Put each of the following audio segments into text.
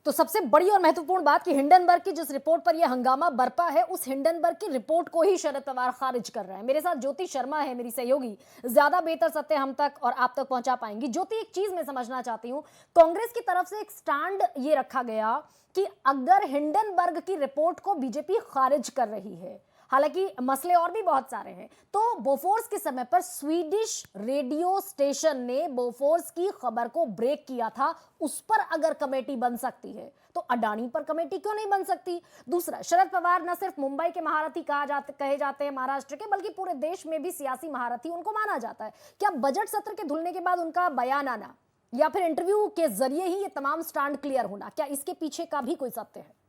तो सबसे बड़ी और महत्वपूर्ण बात कि हिंडनबर्ग की जिस रिपोर्ट पर यह हंगामा बरपा है, उस हिंडनबर्ग की रिपोर्ट को ही शरद पवार खारिज कर रहे हैं। मेरे साथ ज्योति शर्मा है, मेरी सहयोगी, ज्यादा बेहतर सत्य हम तक और आप तक पहुंचा पाएंगी। ज्योति, एक चीज मैं समझना चाहती हूं, कांग्रेस की तरफ से एक स्टैंड ये रखा गया कि अगर हिंडनबर्ग की रिपोर्ट को बीजेपी खारिज कर रही है, हालांकि मसले और भी बहुत सारे हैं, तो बोफोर्स के समय पर स्वीडिश रेडियो स्टेशन ने बोफोर्स की खबर को ब्रेक किया था, उस पर अगर कमेटी बन सकती है तो अडानी पर कमेटी क्यों नहीं बन सकती? दूसरा, शरद पवार न सिर्फ मुंबई के महारथी कहे जाते हैं महाराष्ट्र के, बल्कि पूरे देश में भी सियासी महारथी उनको माना जाता है। क्या बजट सत्र के धुलने के बाद उनका बयान आना या फिर इंटरव्यू के जरिए ही ये तमाम स्टैंड क्लियर होना, क्या इसके पीछे का भी कोई सत्य है?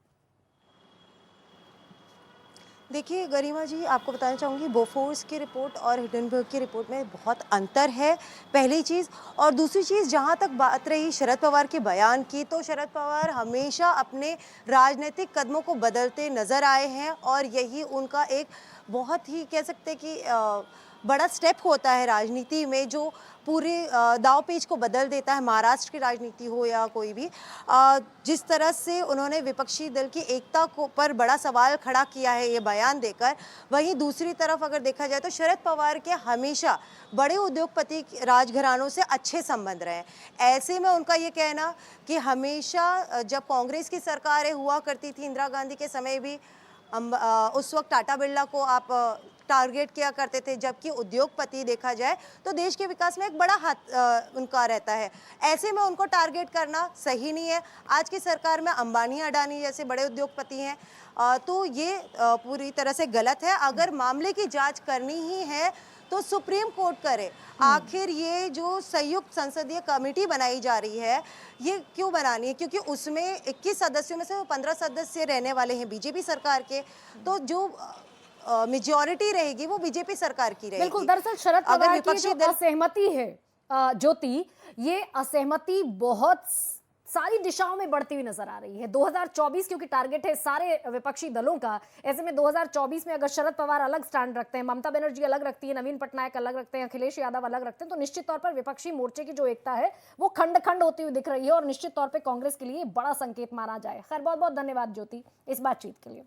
देखिए गरिमा जी, आपको बताना चाहूँगी बोफोर्स की रिपोर्ट और हिंडनबर्ग की रिपोर्ट में बहुत अंतर है, पहली चीज़। और दूसरी चीज़, जहाँ तक बात रही शरद पवार के बयान की, तो शरद पवार हमेशा अपने राजनीतिक कदमों को बदलते नज़र आए हैं और यही उनका एक बहुत ही कह सकते हैं कि बड़ा स्टेप होता है राजनीति में, जो पूरे दाव पेच को बदल देता है। महाराष्ट्र की राजनीति हो या कोई भी, जिस तरह से उन्होंने विपक्षी दल की एकता को पर बड़ा सवाल खड़ा किया है ये बयान देकर। वहीं दूसरी तरफ अगर देखा जाए तो शरद पवार के हमेशा बड़े उद्योगपति राजघरानों से अच्छे संबंध रहे हैं। ऐसे में उनका ये कहना कि हमेशा जब कांग्रेस की सरकारें हुआ करती थी, इंदिरा गांधी के समय भी उस वक्त टाटा बिरला को आप टारगेट किया करते थे, जबकि उद्योगपति देखा जाए तो देश के विकास में एक बड़ा हाथ उनका रहता है। ऐसे में उनको टारगेट करना सही नहीं है। आज की सरकार में अंबानी अडानी जैसे बड़े उद्योगपति हैं, तो ये पूरी तरह से गलत है। अगर मामले की जांच करनी ही है तो सुप्रीम कोर्ट करे। आखिर ये जो संयुक्त संसदीय कमेटी बनाई जा रही है, ये क्यों बनानी है? क्योंकि उसमें 21 सदस्यों में से 15 सदस्य रहने वाले हैं बीजेपी सरकार के, तो जो मेजॉरिटी रहेगी वो बीजेपी सरकार की रहेगी। बिल्कुल, दरअसल शरद अगर पवार की विपक्षी जो असहमति है ज्योति, ये असहमति बहुत सारी दिशाओं में बढ़ती हुई नजर आ रही है। 2024 क्योंकि टारगेट है सारे विपक्षी दलों का, ऐसे में 2024 में अगर शरद पवार अलग स्टैंड रखते हैं, ममता बनर्जी अलग रखती है, नवीन पटनायक अलग रखते हैं, अखिलेश यादव अलग रखते हैं, तो निश्चित तौर पर विपक्षी मोर्चे की जो एकता है वो खंड खंड होती हुई दिख रही है और निश्चित तौर पर कांग्रेस के लिए बड़ा संकेत माना जाए। खैर, बहुत बहुत धन्यवाद ज्योति इस बातचीत के लिए।